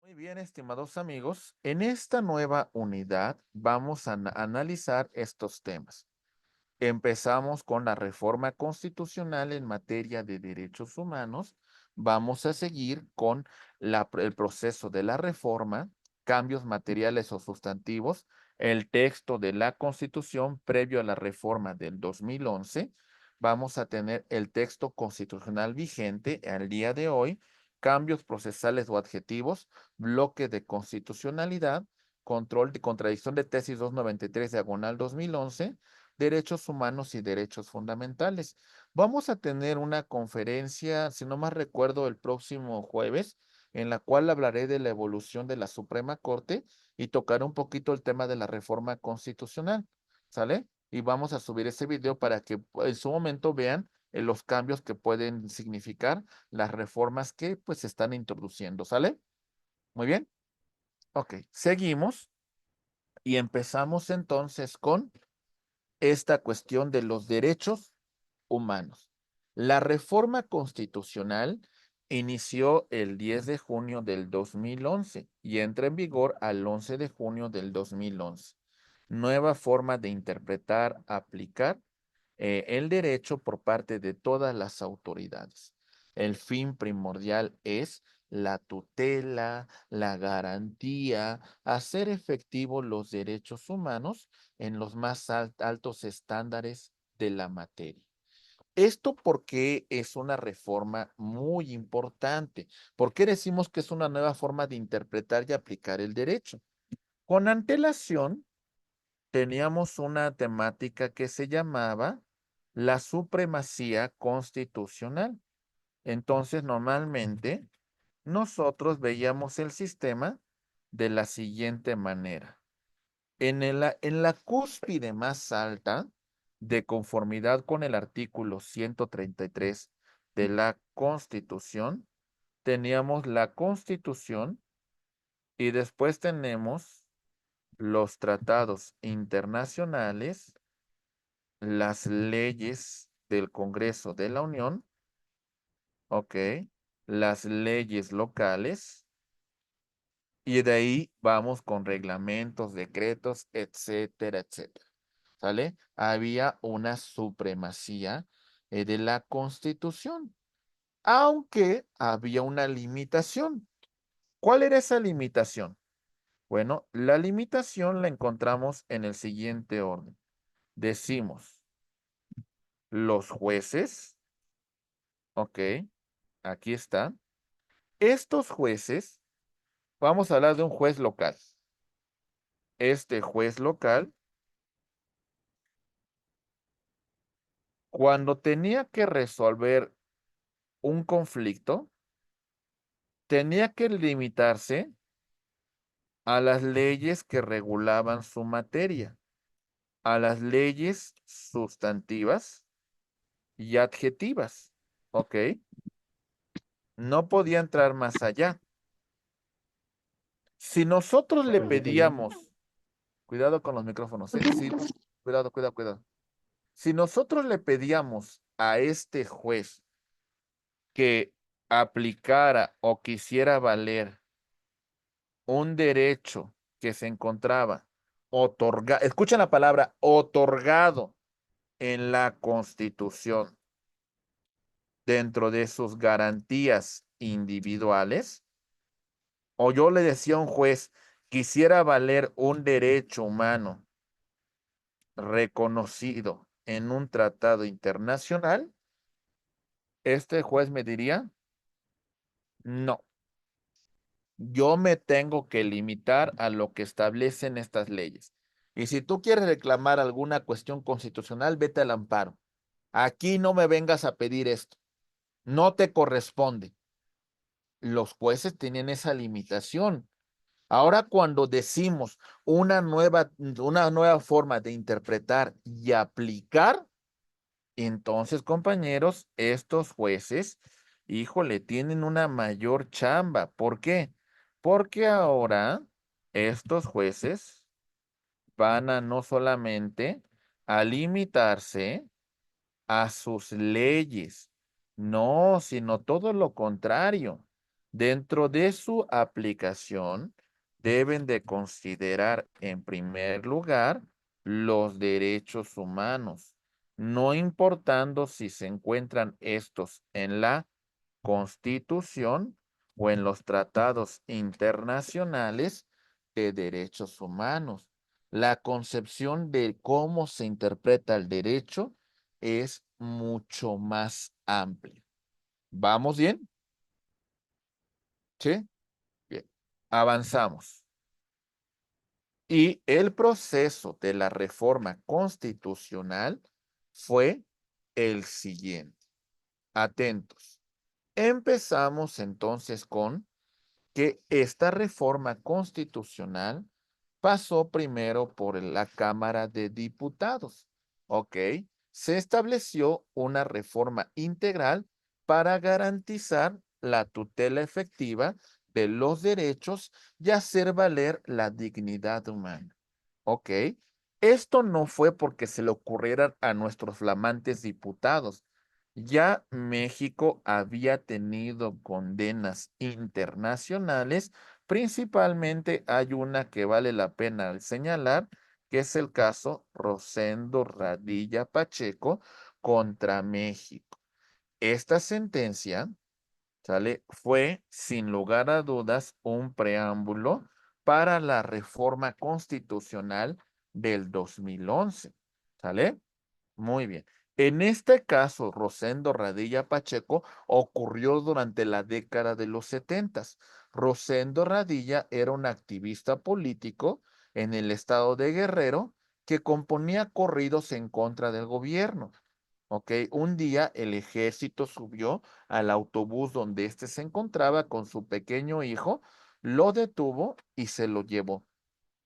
Muy bien, estimados amigos, en esta nueva unidad vamos a analizar estos temas. Empezamos con la reforma constitucional en materia de derechos humanos. Vamos a seguir con el proceso de la reforma, cambios materiales o sustantivos, el texto de la Constitución previo a la reforma del 2011. Vamos a tener el texto constitucional vigente al día de hoy, cambios procesales o adjetivos, bloque de constitucionalidad, control de contradicción de tesis 293 diagonal 2011, derechos humanos y derechos fundamentales. Vamos a tener una conferencia, si no más recuerdo, el próximo jueves, en la cual hablaré de la evolución de la Suprema Corte y tocaré un poquito el tema de la reforma constitucional, ¿sale? Y vamos a subir ese video para que en su momento vean los cambios que pueden significar las reformas que pues se están introduciendo, ¿sale? Muy bien. Ok, seguimos y empezamos entonces con esta cuestión de los derechos humanos. La reforma constitucional inició el 10 de junio del 2011 y entra en vigor al 11 de junio del 2011. Nueva forma de interpretar, aplicar el derecho por parte de todas las autoridades. El fin primordial es la tutela, la garantía, hacer efectivos los derechos humanos en los más altos estándares de la materia. Esto porque es una reforma muy importante. ¿Por qué decimos que es una nueva forma de interpretar y aplicar el derecho? Con antelación, teníamos una temática que se llamaba la supremacía constitucional. Entonces, normalmente, nosotros veíamos el sistema de la siguiente manera. En la cúspide más alta, de conformidad con el artículo 133 de la Constitución, teníamos la Constitución y después tenemos los tratados internacionales, las leyes del Congreso de la Unión, ok, las leyes locales, y de ahí vamos con reglamentos, decretos, etcétera, etcétera. ¿Sale? Había una supremacía de la Constitución, aunque había una limitación. ¿Cuál era esa limitación? Bueno, la limitación la encontramos en el siguiente orden. Decimos, los jueces, ok, aquí está. Estos jueces, vamos a hablar de un juez local. Este juez local, cuando tenía que resolver un conflicto, tenía que limitarse a las leyes que regulaban su materia, a las leyes sustantivas y adjetivas, ¿ok? No podía entrar más allá. Si nosotros le pedíamos, cuidado con los micrófonos, ¿eh? Sí, cuidado, cuidado, cuidado. Si nosotros le pedíamos a este juez que aplicara o quisiera valer un derecho que se encontraba otorgado, escuchen la palabra otorgado en la Constitución dentro de sus garantías individuales, o yo le decía a un juez, quisiera valer un derecho humano reconocido en un tratado internacional, este juez me diría, no, yo me tengo que limitar a lo que establecen estas leyes. Y si tú quieres reclamar alguna cuestión constitucional, vete al amparo. Aquí no me vengas a pedir esto. No te corresponde. Los jueces tienen esa limitación. Ahora, cuando decimos una nueva forma de interpretar y aplicar, entonces, compañeros, estos jueces, híjole, tienen una mayor chamba. ¿Por qué? Porque ahora estos jueces van a no solamente a limitarse a sus leyes, No, sino todo lo contrario. Dentro de su aplicación, deben de considerar en primer lugar los derechos humanos, no importando si se encuentran estos en la Constitución o en los tratados internacionales de derechos humanos. La concepción de cómo se interpreta el derecho es mucho más amplia. ¿Vamos bien? ¿Sí? Bien. Avanzamos. Y el proceso de la reforma constitucional fue el siguiente. Atentos. Empezamos entonces con que esta reforma constitucional pasó primero por la Cámara de Diputados. ¿Ok? Se estableció una reforma integral para garantizar la tutela efectiva de los derechos y hacer valer la dignidad humana. ¿Ok? Esto no fue porque se le ocurrieran a nuestros flamantes diputados. Ya México había tenido condenas internacionales, principalmente hay una que vale la pena señalar, que es el caso Rosendo Radilla Pacheco contra México. Esta sentencia, ¿sale? Fue, sin lugar a dudas, un preámbulo para la reforma constitucional del 2011, ¿sale? Muy bien. En este caso, Rosendo Radilla Pacheco ocurrió durante la década de los 70. Rosendo Radilla era un activista político en el estado de Guerrero que componía corridos en contra del gobierno. ¿Ok? Un día el ejército subió al autobús donde éste se encontraba con su pequeño hijo, lo detuvo y se lo llevó.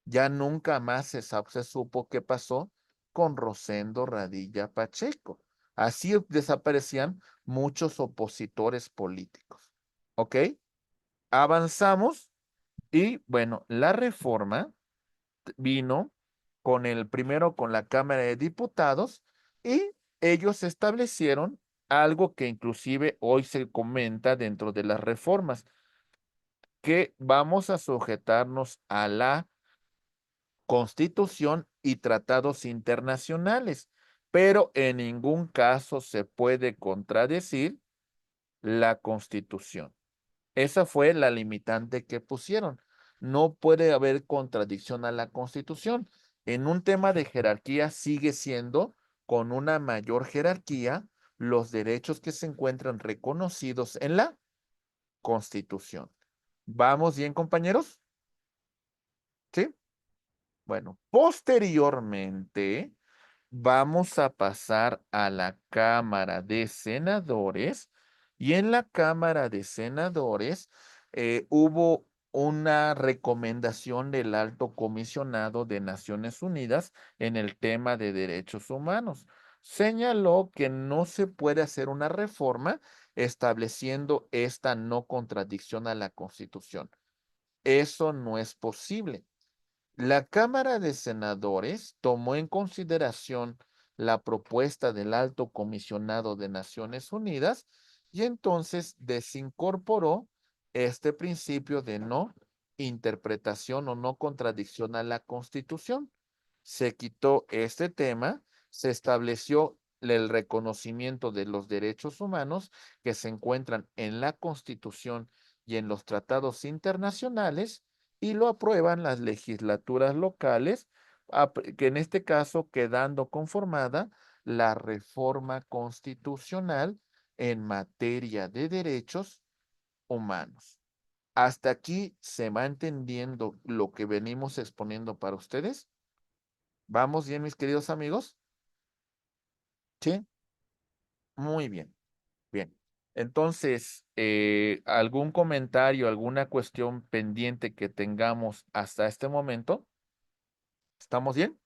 Ya nunca más se supo qué pasó con Rosendo Radilla Pacheco. Así desaparecían muchos opositores políticos. ¿Ok? Avanzamos y bueno, la reforma vino con el primero con la Cámara de Diputados y ellos establecieron algo que inclusive hoy se comenta dentro de las reformas, que vamos a sujetarnos a la Constitución y tratados internacionales, pero en ningún caso se puede contradecir la Constitución. Esa fue la limitante que pusieron. No puede haber contradicción a la Constitución. En un tema de jerarquía sigue siendo con una mayor jerarquía los derechos que se encuentran reconocidos en la Constitución. ¿Vamos bien, compañeros? ¿Sí? Bueno, posteriormente vamos a pasar a la Cámara de Senadores y en la Cámara de Senadores hubo una recomendación del Alto Comisionado de Naciones Unidas en el tema de derechos humanos. Señaló que no se puede hacer una reforma estableciendo esta no contradicción a la Constitución. Eso no es posible. La Cámara de Senadores tomó en consideración la propuesta del Alto Comisionado de Naciones Unidas y entonces desincorporó este principio de no interpretación o no contradicción a la Constitución. Se quitó este tema, se estableció el reconocimiento de los derechos humanos que se encuentran en la Constitución y en los tratados internacionales y lo aprueban las legislaturas locales, que en este caso quedando conformada la reforma constitucional en materia de derechos humanos. ¿Hasta aquí se va entendiendo lo que venimos exponiendo para ustedes? ¿Vamos bien, mis queridos amigos? Sí, muy bien, bien. Entonces, ¿algún comentario, alguna cuestión pendiente que tengamos hasta este momento? ¿Estamos bien?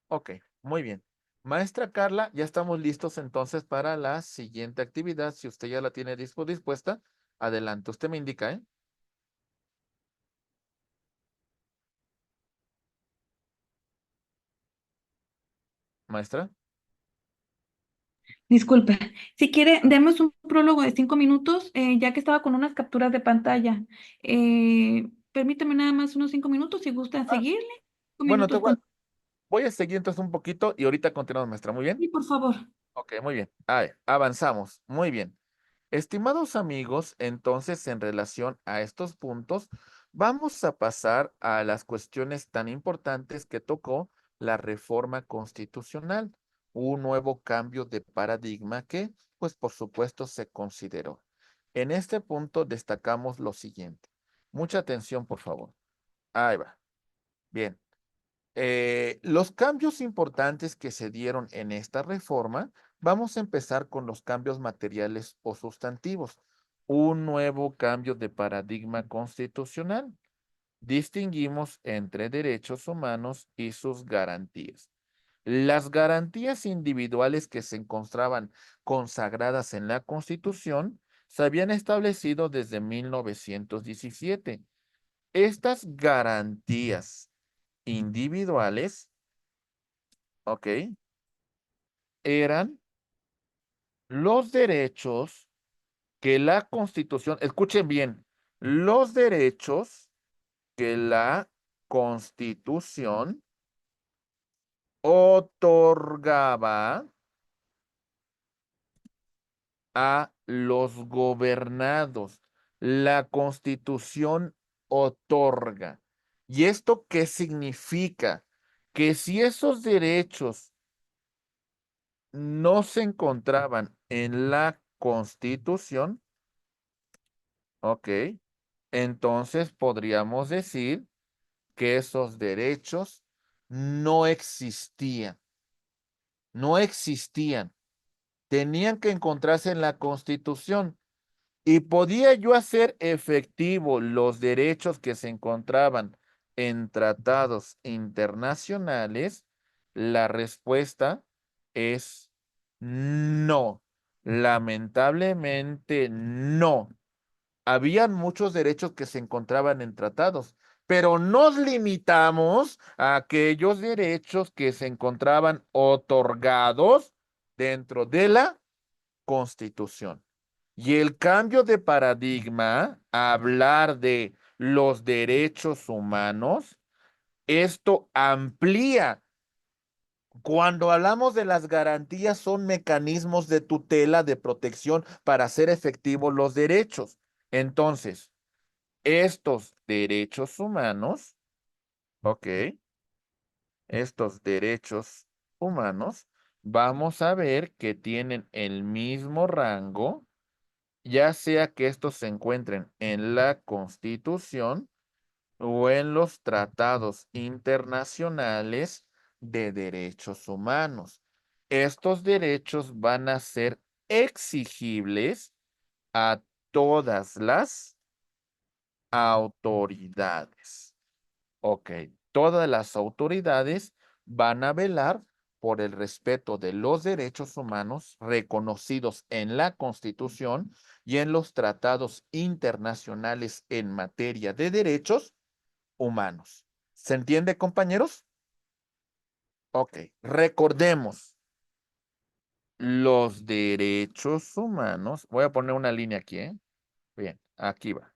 Ok, muy bien. Maestra Carla, ya estamos listos entonces para la siguiente actividad. Si usted ya la tiene dispuesta, adelante. Usted me indica, ¿eh? Maestra. Disculpe, si quiere, demos un prólogo de 5 minutos, ya que estaba con unas capturas de pantalla. Permítame nada más unos 5 minutos si gusta Ah, seguirle. cinco bueno, minutos voy a seguir entonces un poquito y ahorita continuamos, maestra. Muy bien. Sí, por favor. Ok, muy bien. A ver, avanzamos. Muy bien. Estimados amigos, entonces en relación a estos puntos, vamos a pasar a las cuestiones tan importantes que tocó la reforma constitucional, un nuevo cambio de paradigma que, pues por supuesto, se consideró. En este punto destacamos lo siguiente. Mucha atención, por favor. Ahí va. Bien. Los cambios importantes que se dieron en esta reforma, vamos a empezar con los cambios materiales o sustantivos. Un nuevo cambio de paradigma constitucional. Distinguimos entre derechos humanos y sus garantías. Las garantías individuales que se encontraban consagradas en la Constitución se habían establecido desde 1917. Estas garantías individuales, ¿ok? Eran los derechos que la Constitución, escuchen bien, los derechos que la Constitución otorgaba a los gobernados. La Constitución otorga. ¿Y esto qué significa? Que si esos derechos no se encontraban en la Constitución, ok, entonces podríamos decir que esos derechos no existían, no existían, tenían que encontrarse en la Constitución. ¿Y podía yo hacer efectivo los derechos que se encontraban en tratados internacionales? La respuesta es no. Lamentablemente no. Habían muchos derechos que se encontraban en tratados, pero nos limitamos a aquellos derechos que se encontraban otorgados dentro de la Constitución. Y el cambio de paradigma, hablar de los derechos humanos, esto amplía. Cuando hablamos de las garantías, son mecanismos de tutela, de protección para hacer efectivos los derechos. Entonces, estos derechos humanos, ok, estos derechos humanos, vamos a ver que tienen el mismo rango, ya sea que estos se encuentren en la Constitución o en los tratados internacionales de derechos humanos. Estos derechos van a ser exigibles a todas las autoridades. Ok, todas las autoridades van a velar por el respeto de los derechos humanos reconocidos en la Constitución y en los tratados internacionales en materia de derechos humanos. ¿Se entiende, compañeros? Ok, recordemos los derechos humanos. Voy a poner una línea aquí, ¿eh? Bien, aquí va.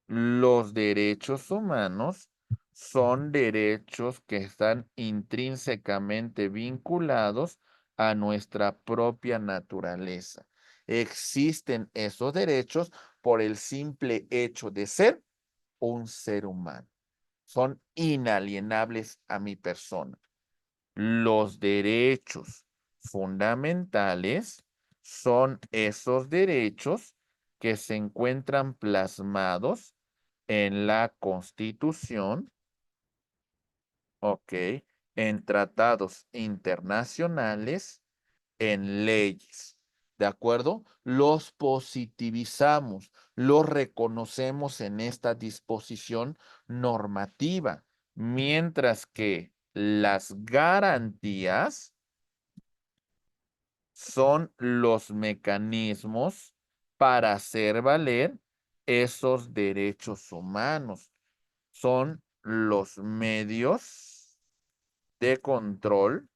Los derechos humanos son derechos que están intrínsecamente vinculados a nuestra propia naturaleza. Existen esos derechos por el simple hecho de ser un ser humano. Son inalienables a mi persona. Los derechos fundamentales son esos derechos que se encuentran plasmados en la Constitución, ok, en tratados internacionales, en leyes. ¿De acuerdo? Los positivizamos, los reconocemos en esta disposición normativa, mientras que las garantías son los mecanismos para hacer valer esos derechos humanos. Son los medios de control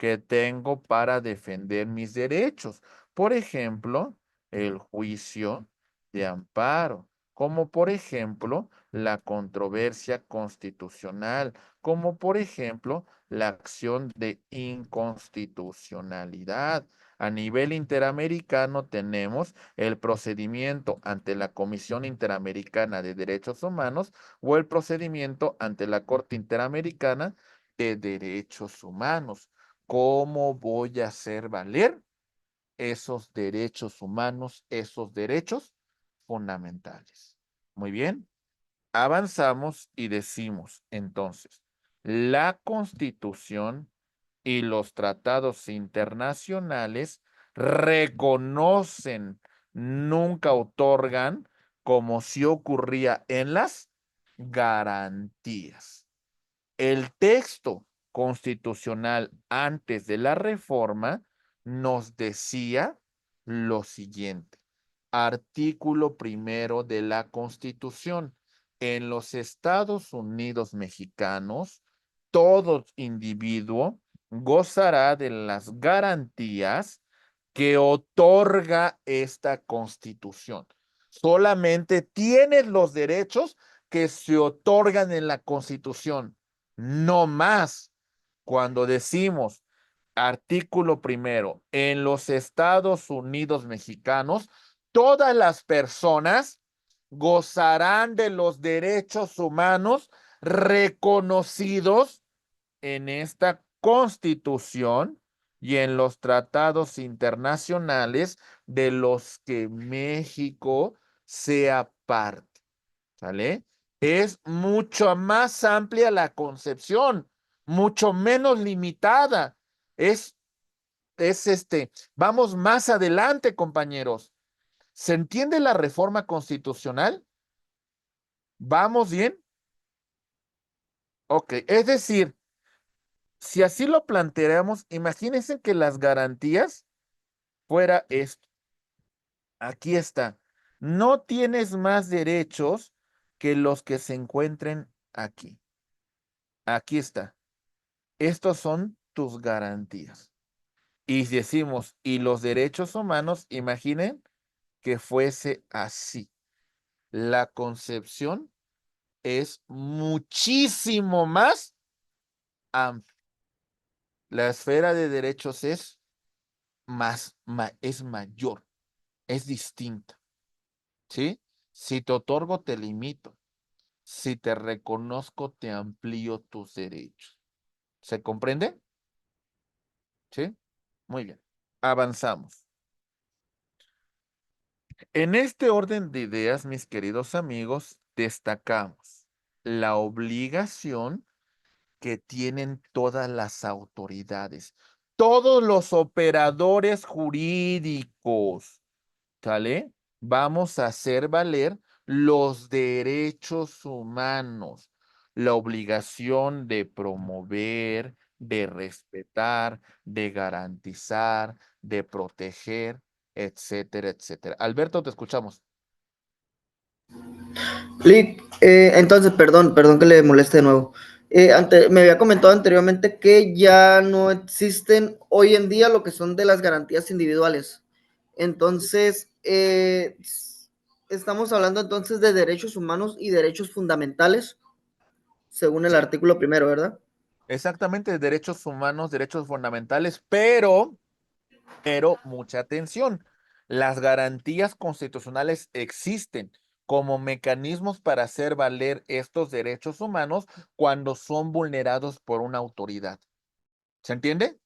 que tengo para defender mis derechos. Por ejemplo, el juicio de amparo, como por ejemplo, la controversia constitucional, como por ejemplo, la acción de inconstitucionalidad. A nivel interamericano tenemos el procedimiento ante la Comisión Interamericana de Derechos Humanos o el procedimiento ante la Corte Interamericana de Derechos Humanos. ¿Cómo voy a hacer valer esos derechos humanos, esos derechos fundamentales? Muy bien, avanzamos y decimos entonces, la Constitución y los tratados internacionales reconocen, nunca otorgan, como si ocurría en las garantías. El texto constitucional antes de la reforma nos decía lo siguiente. Artículo primero de la Constitución. En los Estados Unidos mexicanos, todo individuo gozará de las garantías que otorga esta Constitución. Solamente tienes los derechos que se otorgan en la Constitución, no más. Cuando decimos artículo primero, en los Estados Unidos mexicanos, todas las personas gozarán de los derechos humanos reconocidos en esta Constitución y en los tratados internacionales de los que México sea parte. ¿Sale? Es mucho más amplia la concepción, mucho menos limitada. Es vamos más adelante, compañeros. ¿Se entiende la reforma constitucional? ¿Vamos bien? Ok, es decir, si así lo planteáramos, imagínense que las garantías fuera esto. Aquí está. No tienes más derechos que los que se encuentren aquí. Aquí está. Estos son tus garantías. Y si decimos, y los derechos humanos, imaginen que fuese así. La concepción es muchísimo más amplia. La esfera de derechos es es mayor, es distinta, ¿sí? Si te otorgo, te limito. Si te reconozco, te amplío tus derechos. ¿Se comprende? ¿Sí? Muy bien. Avanzamos. En este orden de ideas, mis queridos amigos, destacamos la obligación que tienen todas las autoridades, todos los operadores jurídicos, ¿sale? Vamos a hacer valer los derechos humanos, la obligación de promover, de respetar, de garantizar, de proteger, etcétera, etcétera. Alberto, te escuchamos. Entonces, perdón que le moleste de nuevo. Me había comentado anteriormente que ya no existen hoy en día lo que son de las garantías individuales. Entonces, estamos hablando entonces de derechos humanos y derechos fundamentales, según el Sí, artículo primero, ¿verdad? exactamente, derechos humanos, derechos fundamentales, pero mucha atención. Las garantías constitucionales existen como mecanismos para hacer valer estos derechos humanos cuando son vulnerados por una autoridad. ¿Se entiende?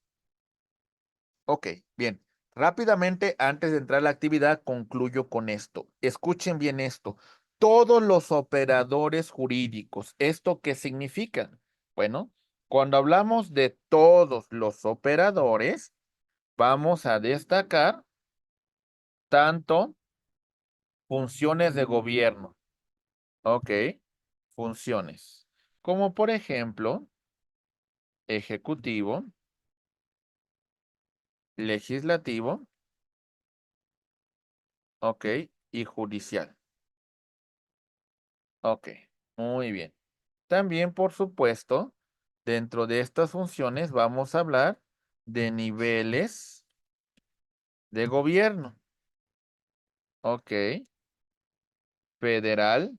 Ok, bien. Rápidamente, antes de entrar a la actividad, concluyo con esto. Escuchen bien esto. Todos los operadores jurídicos, ¿esto qué significa? Bueno, cuando hablamos de todos los operadores, vamos a destacar tanto funciones de gobierno, ok, funciones, como por ejemplo, ejecutivo, legislativo, ok, y judicial, ok, muy bien. También, por supuesto, dentro de estas funciones vamos a hablar de niveles de gobierno. Ok. Federal,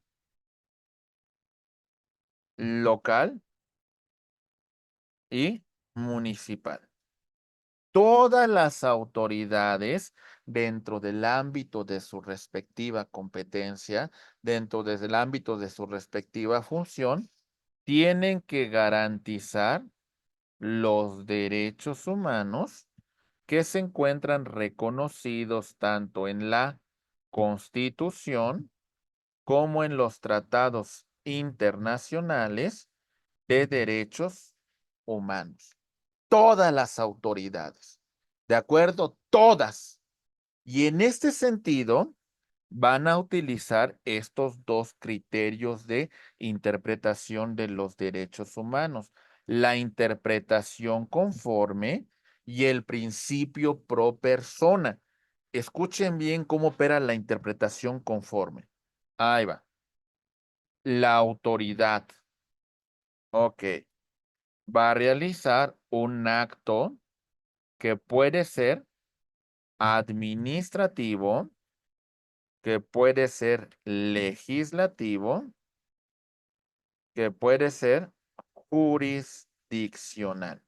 local y municipal. Todas las autoridades dentro del ámbito de su respectiva competencia, dentro del ámbito de su respectiva función, tienen que garantizar los derechos humanos que se encuentran reconocidos tanto en la Constitución como en los tratados internacionales de derechos humanos. Todas las autoridades, ¿de acuerdo? Todas. Y en este sentido, van a utilizar estos dos criterios de interpretación de los derechos humanos, la interpretación conforme y el principio pro persona. Escuchen bien cómo opera la interpretación conforme. Ahí va. La autoridad, ok, va a realizar un acto que puede ser administrativo, que puede ser legislativo, que puede ser jurisdiccional.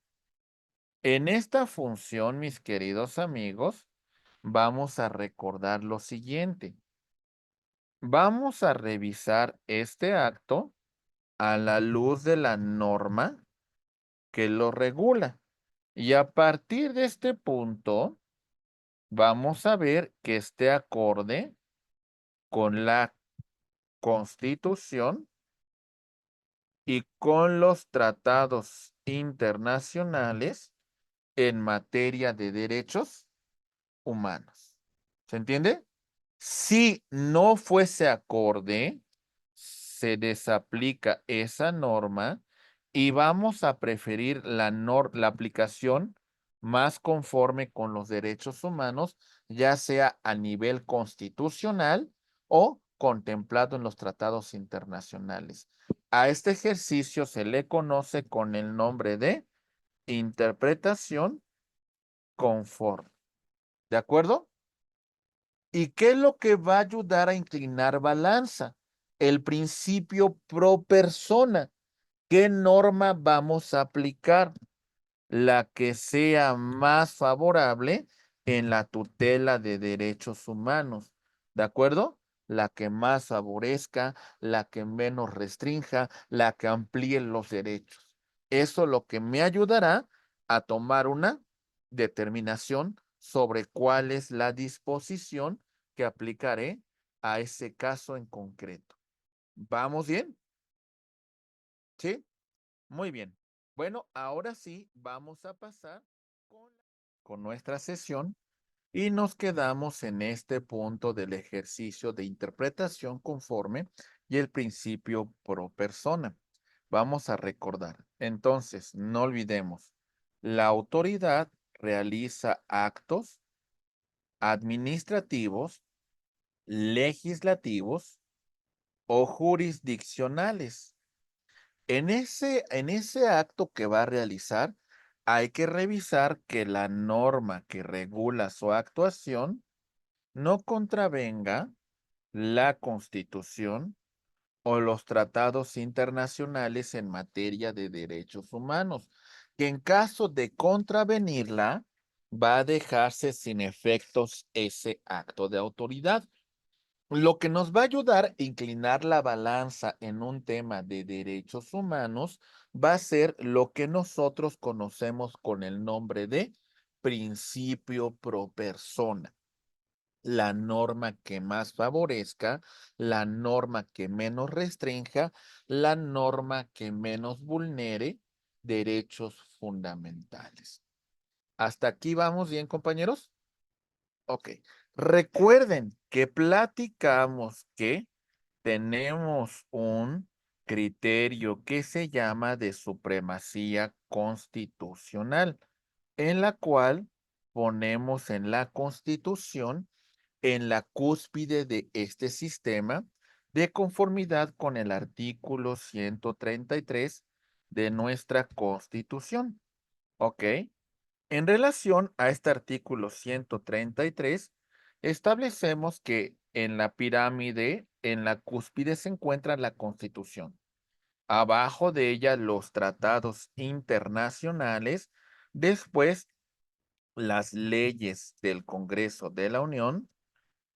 En esta función, mis queridos amigos, vamos a recordar lo siguiente. Vamos a revisar este acto a la luz de la norma que lo regula. Y a partir de este punto, vamos a ver que esté acorde con la Constitución y con los tratados internacionales en materia de derechos humanos. ¿Se entiende? Si no fuese acorde, se desaplica esa norma y vamos a preferir la aplicación más conforme con los derechos humanos, ya sea a nivel constitucional o contemplado en los tratados internacionales. A este ejercicio se le conoce con el nombre de interpretación conforme. ¿De acuerdo? ¿Y qué es lo que va a ayudar a inclinar balanza? El principio pro persona. ¿Qué norma vamos a aplicar? La que sea más favorable en la tutela de derechos humanos. ¿De acuerdo? La que más favorezca, la que menos restrinja, la que amplíe los derechos. Eso es lo que me ayudará a tomar una determinación sobre cuál es la disposición que aplicaré a ese caso en concreto. ¿Vamos bien? ¿Sí? Muy bien. Bueno, ahora sí vamos a pasar con nuestra sesión y nos quedamos en este punto del ejercicio de interpretación conforme y el principio pro persona. Vamos a recordar. Entonces, no olvidemos, la autoridad realiza actos administrativos, legislativos o jurisdiccionales. En ese acto que va a realizar, hay que revisar que la norma que regula su actuación no contravenga la Constitución o los tratados internacionales en materia de derechos humanos, que en caso de contravenirla, va a dejarse sin efectos ese acto de autoridad. Lo que nos va a ayudar a inclinar la balanza en un tema de derechos humanos va a ser lo que nosotros conocemos con el nombre de principio pro persona. La norma que más favorezca, la norma que menos restrinja, la norma que menos vulnere derechos fundamentales. ¿Hasta aquí vamos bien, compañeros? Ok. Recuerden que platicamos que tenemos un criterio que se llama de supremacía constitucional, en la cual ponemos en la Constitución en la cúspide de este sistema de conformidad con el artículo 133 de nuestra Constitución. ¿Ok? En relación a este artículo 133, establecemos que en la pirámide, en la cúspide se encuentra la Constitución. Abajo de ella los tratados internacionales, después las leyes del Congreso de la Unión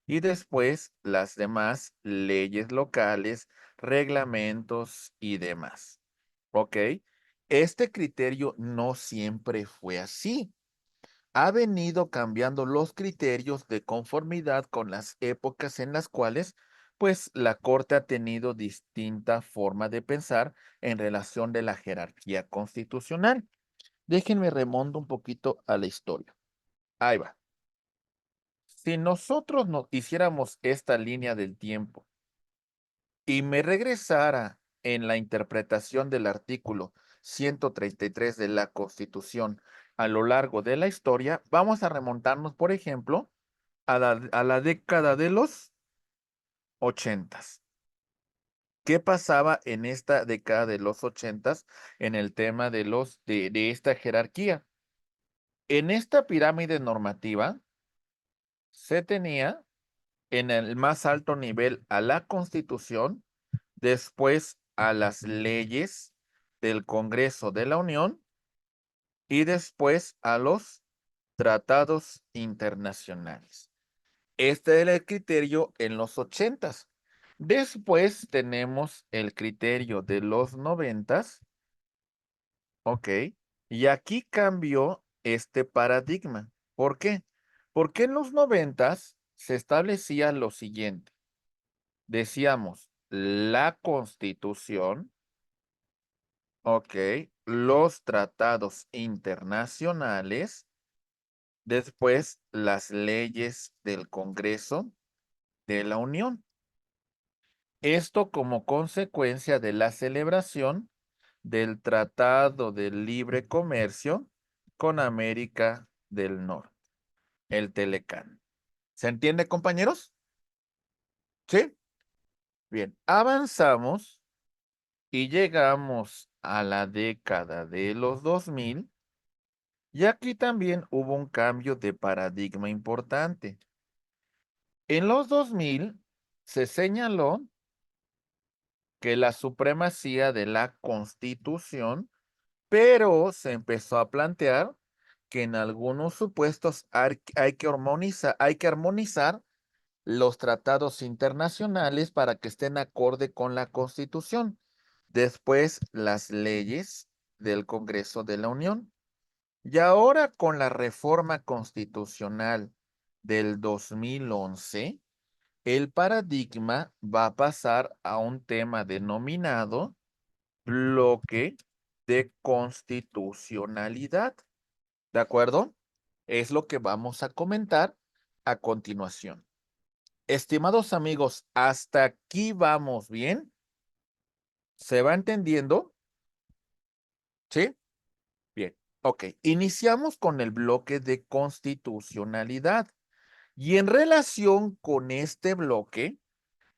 y después las demás leyes locales, reglamentos y demás. ¿Ok? Este criterio no siempre fue así. Ha venido cambiando los criterios de conformidad con las épocas en las cuales, pues, la Corte ha tenido distinta forma de pensar en relación de la jerarquía constitucional. Déjenme remonto un poquito a la historia. Ahí va. Si nosotros nos hiciéramos esta línea del tiempo y me regresara en la interpretación del artículo 133 de la Constitución a lo largo de la historia, vamos a remontarnos, por ejemplo, a la década de los 80s. ¿Qué pasaba en esta década de los 80s en el tema de esta jerarquía? En esta pirámide normativa se tenía en el más alto nivel a la Constitución, después a las leyes del Congreso de la Unión y después a los tratados internacionales. Este era el criterio en los 80s. Después tenemos el criterio de los 90s, ok, y aquí cambió este paradigma. ¿Por qué? Porque en los 90s se establecía lo siguiente. Decíamos, la Constitución, ok, los tratados internacionales, después las leyes del Congreso de la Unión. Esto como consecuencia de la celebración del Tratado de Libre Comercio con América del Norte, el Telecán. ¿Se entiende, compañeros? ¿Sí? Bien, avanzamos y llegamos a la década de los 2000 y aquí también hubo un cambio de paradigma importante. En los 2000 se señaló que la supremacía de la Constitución, pero se empezó a plantear que en algunos supuestos hay que armonizar los tratados internacionales para que estén acorde con la Constitución. Después, las leyes del Congreso de la Unión. Y ahora con la reforma constitucional del 2011, el paradigma va a pasar a un tema denominado bloque de constitucionalidad. ¿De acuerdo? Es lo que vamos a comentar a continuación. Estimados amigos, hasta aquí vamos bien. ¿Se va entendiendo? ¿Sí? Bien. Ok. Iniciamos con el bloque de constitucionalidad. Y en relación con este bloque,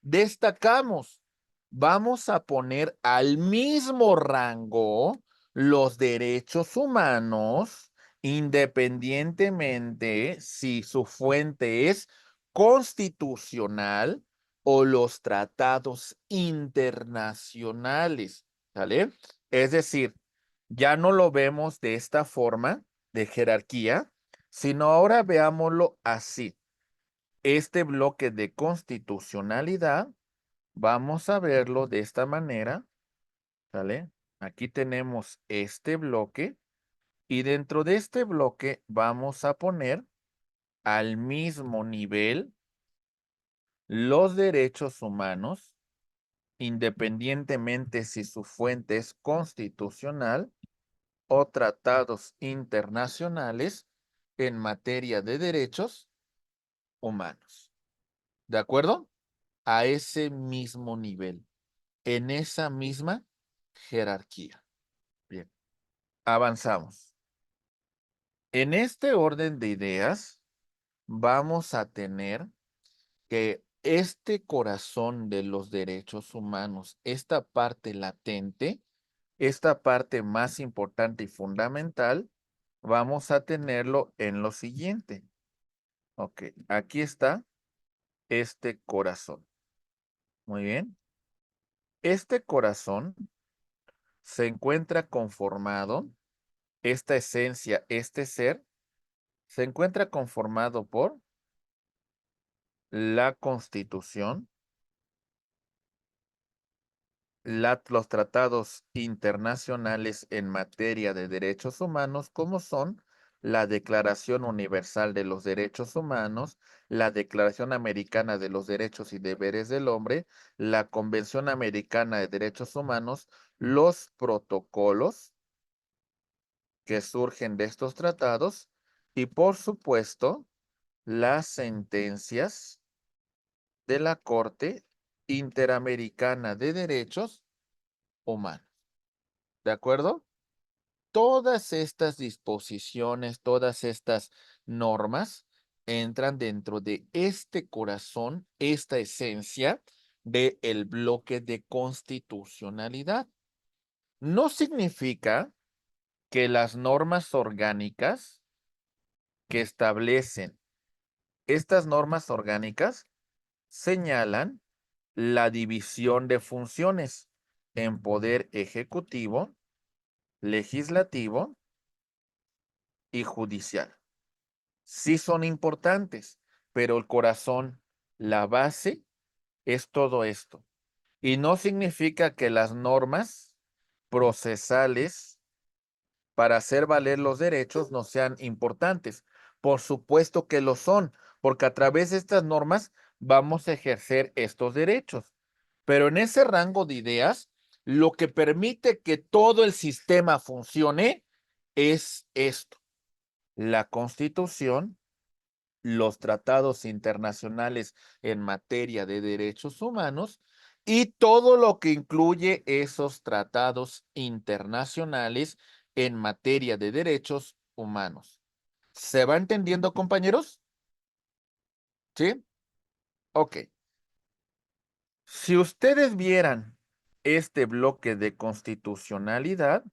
destacamos, vamos a poner al mismo rango los derechos humanos, independientemente si su fuente es constitucional o los tratados internacionales, ¿sale? Es decir, ya no lo vemos de esta forma de jerarquía, sino ahora veámoslo así. Este bloque de constitucionalidad, vamos a verlo de esta manera, ¿sale? Aquí tenemos este bloque y dentro de este bloque vamos a poner al mismo nivel los derechos humanos, independientemente si su fuente es constitucional o tratados internacionales en materia de derechos humanos. ¿De acuerdo? A ese mismo nivel, en esa misma jerarquía. Bien, avanzamos. En este orden de ideas, vamos a tener que este corazón de los derechos humanos, esta parte latente, esta parte más importante y fundamental, vamos a tenerlo en lo siguiente. Ok, aquí está este corazón. Muy bien. Este corazón se encuentra conformado, esta esencia, este ser, se encuentra conformado por la Constitución, los tratados internacionales en materia de derechos humanos, como son la Declaración Universal de los Derechos Humanos, la Declaración Americana de los Derechos y Deberes del Hombre, la Convención Americana de Derechos Humanos, los protocolos que surgen de estos tratados y, por supuesto, las sentencias de la Corte Interamericana de Derechos Humanos. ¿De acuerdo? Todas estas disposiciones, todas estas normas entran dentro de este corazón, esta esencia del bloque de constitucionalidad. No significa que las normas orgánicas que establecen estas normas orgánicas señalan la división de funciones en poder ejecutivo, legislativo y judicial. Sí son importantes, pero el corazón, la base, es todo esto. Y no significa que las normas procesales para hacer valer los derechos no sean importantes. Por supuesto que lo son, porque a través de estas normas vamos a ejercer estos derechos. Pero en ese rango de ideas, lo que permite que todo el sistema funcione es esto: la Constitución, los tratados internacionales en materia de derechos humanos y todo lo que incluye esos tratados internacionales en materia de derechos humanos. ¿Se va entendiendo, compañeros? ¿Sí? Ok. Si ustedes vieran este bloque de constitucionalidad,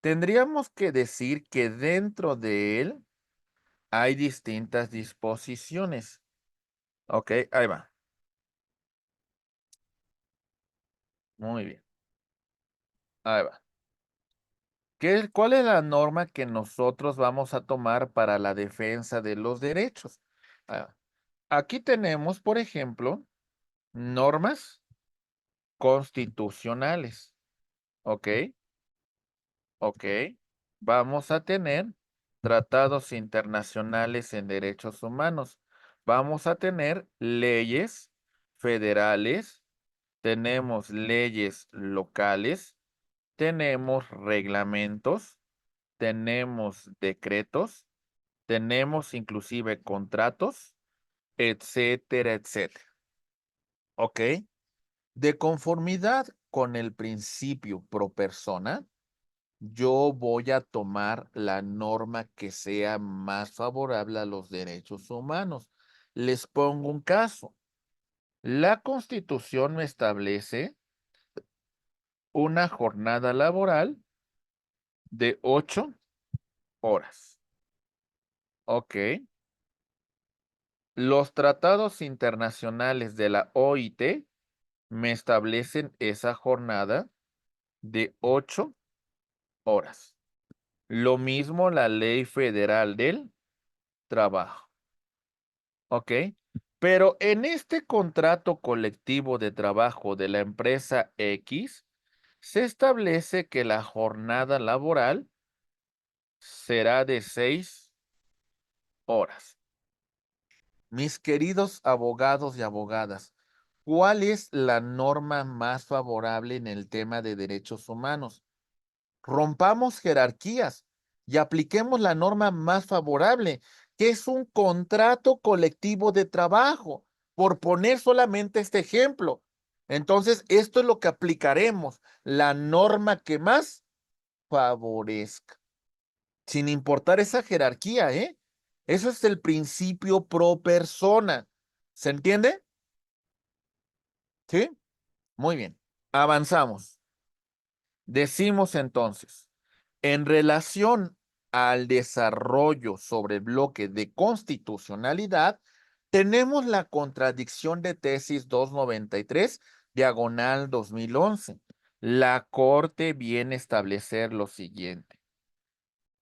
tendríamos que decir que dentro de él hay distintas disposiciones. Ok, ahí va. Muy bien. Ahí va. ¿Cuál es la norma que nosotros vamos a tomar para la defensa de los derechos? Ah, Aquí tenemos, por ejemplo, normas constitucionales. ¿Ok? ¿Ok? Vamos a tener tratados internacionales en derechos humanos. Vamos a tener leyes federales, tenemos leyes locales, tenemos reglamentos, tenemos decretos, tenemos inclusive contratos, etcétera, etcétera. ¿Ok? De conformidad con el principio pro persona, yo voy a tomar la norma que sea más favorable a los derechos humanos. Les pongo un caso. La Constitución me establece una jornada laboral de 8 horas. ¿Ok? Los tratados internacionales de la OIT me establecen esa jornada de 8 horas. Lo mismo la Ley Federal del Trabajo. ¿Ok? Pero en este contrato colectivo de trabajo de la empresa X, se establece que la jornada laboral será de 6 horas. Mis queridos abogados y abogadas, ¿cuál es la norma más favorable en el tema de derechos humanos? Rompamos jerarquías y apliquemos la norma más favorable, que es un contrato colectivo de trabajo, por poner solamente este ejemplo. Entonces, esto es lo que aplicaremos, la norma que más favorezca, sin importar esa jerarquía, ¿eh? Eso es el principio pro persona. ¿Se entiende? ¿Sí? Muy bien. Avanzamos. Decimos entonces, en relación al desarrollo sobre el bloque de constitucionalidad, tenemos la contradicción de tesis 293, diagonal 2011. La Corte viene a establecer lo siguiente.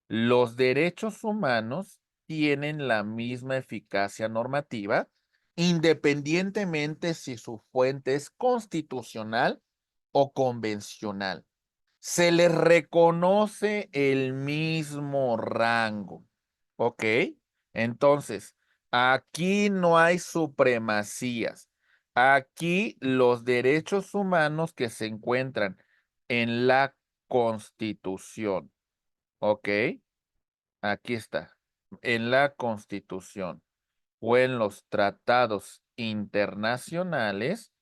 Los derechos humanos tienen la misma eficacia normativa, independientemente si su fuente es constitucional o convencional. Se les reconoce el mismo rango. ¿Ok? Entonces, aquí no hay supremacías. Aquí los derechos humanos que se encuentran en la Constitución. ¿Ok? Aquí está. En la Constitución o en los tratados internacionales.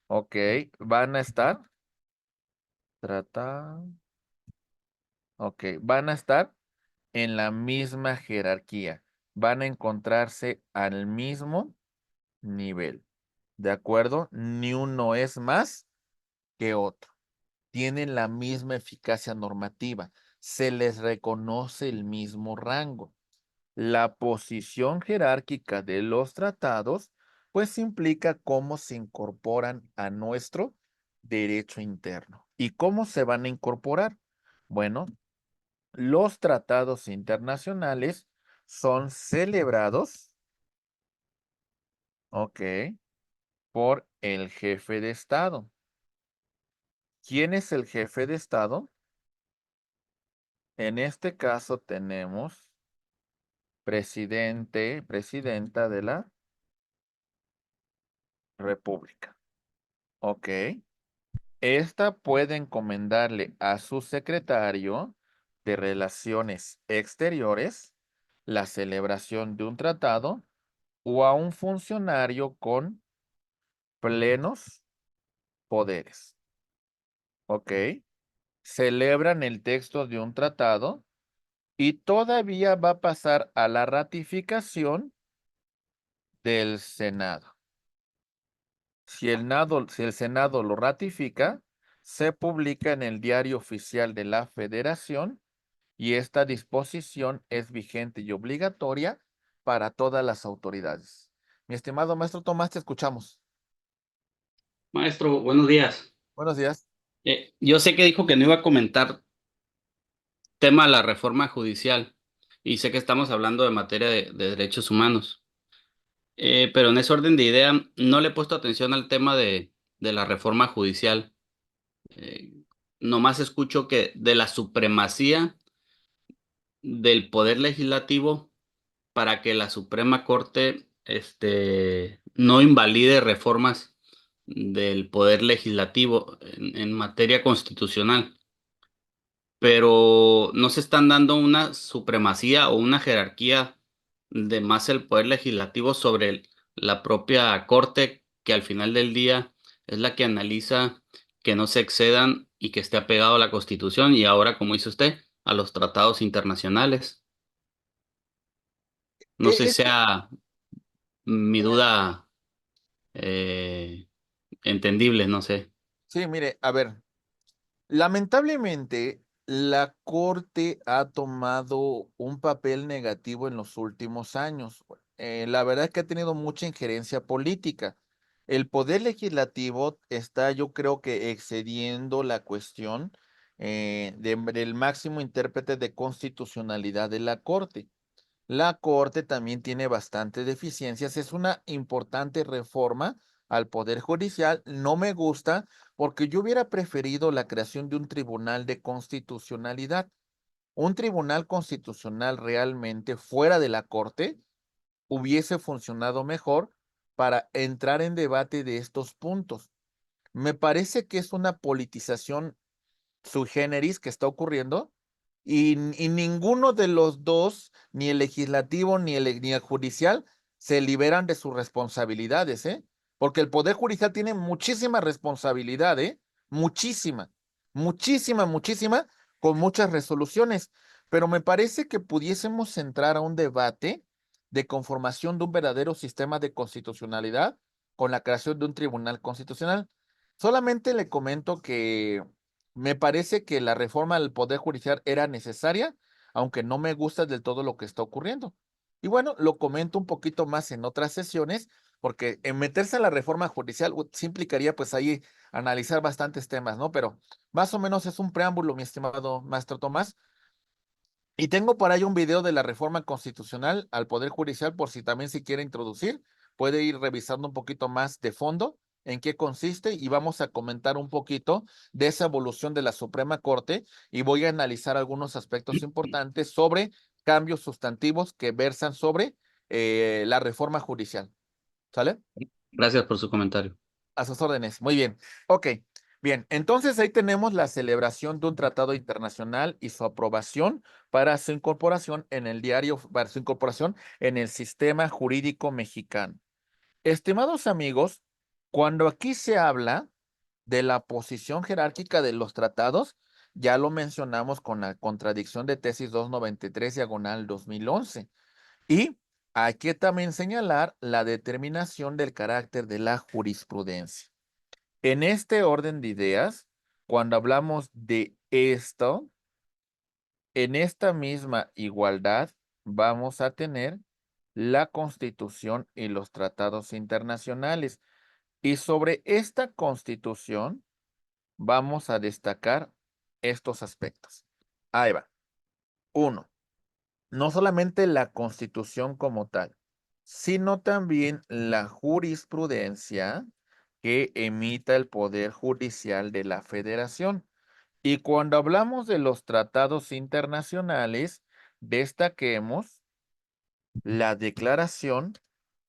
¿Ok? Van a estar. Ok, van a estar en la misma jerarquía. Van a encontrarse al mismo nivel. ¿De acuerdo? Ni uno es más que otro. Tienen la misma eficacia normativa. Se les reconoce el mismo rango. La posición jerárquica de los tratados, pues implica cómo se incorporan a nuestro derecho interno. ¿Y cómo se van a incorporar? Bueno, los tratados internacionales son celebrados, ok, por el jefe de Estado. ¿Quién es el jefe de Estado? En este caso tenemos presidente, presidenta de la República, ok. Esta puede encomendarle a su secretario de Relaciones Exteriores la celebración de un tratado o a un funcionario con plenos poderes. ¿Ok? Celebran el texto de un tratado y todavía va a pasar a la ratificación del Senado. Si el Senado lo ratifica, se publica en el Diario Oficial de la Federación y esta disposición es vigente y obligatoria para todas las autoridades. Mi estimado maestro Tomás, te escuchamos. Maestro, buenos días. Buenos días. Yo sé que dijo que no iba a comentar tema de la reforma judicial y sé que estamos hablando de materia de derechos humanos. Pero en ese orden de idea no le he puesto atención al tema de la reforma judicial. Eh, Nomás escucho que de la supremacía del poder legislativo para que la Suprema Corte no invalide reformas del poder legislativo en materia constitucional. Pero no se están dando una supremacía o una jerarquía de más el poder legislativo sobre la propia Corte, que al final del día es la que analiza que no se excedan y que esté apegado a la Constitución y ahora, como dice usted, a los tratados internacionales. No sé si Este, sea mi duda eh, entendible, no sé. sí, mire, a ver, lamentablemente la Corte ha tomado un papel negativo en los últimos años. La verdad es que ha tenido mucha injerencia política. El poder legislativo está, yo creo que excediendo la cuestión del máximo intérprete de constitucionalidad de la Corte. La Corte también tiene bastantes deficiencias. Es una importante reforma al Poder Judicial. No me gusta porque yo hubiera preferido la creación de un tribunal de constitucionalidad. Un tribunal constitucional realmente fuera de la Corte hubiese funcionado mejor para entrar en debate de estos puntos. Me parece que es una politización sui generis que está ocurriendo y ninguno de los dos, ni el legislativo ni el judicial, se liberan de sus responsabilidades, ¿eh? Porque el Poder Judicial tiene muchísima responsabilidad, ¿eh? Muchísima, muchísima, muchísima, con muchas resoluciones. Pero me parece que pudiésemos entrar a un debate de conformación de un verdadero sistema de constitucionalidad con la creación de un tribunal constitucional. Solamente le comento que me parece que la reforma del Poder Judicial era necesaria aunque no me gusta del todo lo que está ocurriendo. Y bueno, lo comento un poquito más en otras sesiones, porque en meterse a la reforma judicial sí implicaría pues ahí analizar bastantes temas, ¿no? Pero más o menos es un preámbulo, mi estimado maestro Tomás. Y tengo por ahí un video de la reforma constitucional al Poder Judicial, por si también se quiere introducir, puede ir revisando un poquito más de fondo en qué consiste y vamos a comentar un poquito de esa evolución de la Suprema Corte y voy a analizar algunos aspectos importantes sobre cambios sustantivos que versan sobre la reforma judicial. ¿Sale? Gracias por su comentario. A sus órdenes. Muy bien. Ok. Bien, entonces ahí tenemos la celebración de un tratado internacional y su aprobación para su incorporación en el diario, para su incorporación en el sistema jurídico mexicano. Estimados amigos, cuando aquí se habla de la posición jerárquica de los tratados, ya lo mencionamos con la contradicción de tesis 293 diagonal 2011. Y hay que también señalar la determinación del carácter de la jurisprudencia. En este orden de ideas, cuando hablamos de esto, en esta misma igualdad vamos a tener la Constitución y los tratados internacionales. Y sobre esta Constitución vamos a destacar estos aspectos. Ahí va. Uno, no solamente la Constitución como tal, sino también la jurisprudencia que emita el Poder Judicial de la Federación. Y cuando hablamos de los tratados internacionales, destaquemos la Declaración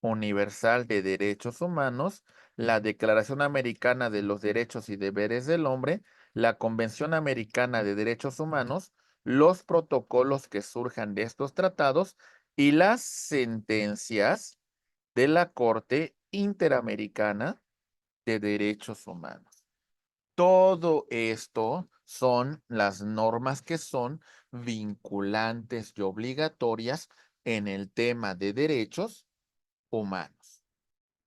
Universal de Derechos Humanos, la Declaración Americana de los Derechos y Deberes del Hombre, la Convención Americana de Derechos Humanos, los protocolos que surjan de estos tratados y las sentencias de la Corte Interamericana de Derechos Humanos. Todo esto son las normas que son vinculantes y obligatorias en el tema de derechos humanos.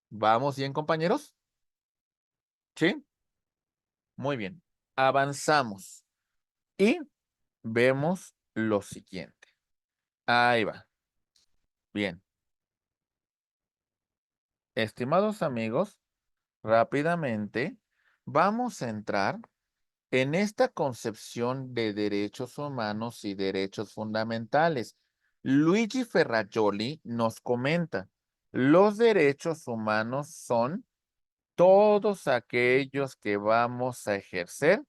¿Vamos bien, compañeros? ¿Sí? Muy bien. Avanzamos y vemos lo siguiente. Ahí va. Bien. Estimados amigos, rápidamente vamos a entrar en esta concepción de derechos humanos y derechos fundamentales. Luigi Ferrajoli nos comenta, los derechos humanos son todos aquellos que vamos a ejercer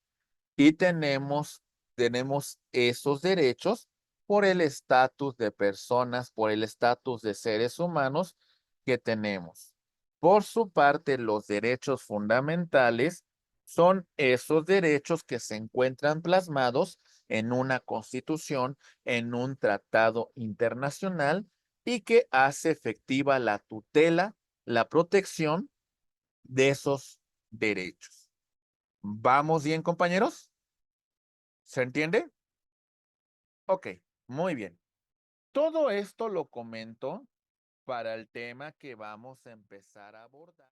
y tenemos esos derechos por el estatus de personas, por el estatus de seres humanos que tenemos. Por su parte, los derechos fundamentales son esos derechos que se encuentran plasmados en una constitución, en un tratado internacional y que hace efectiva la tutela, la protección de esos derechos. ¿Vamos bien, compañeros? ¿Se entiende? Ok, muy bien. Todo esto lo comento para el tema que vamos a empezar a abordar.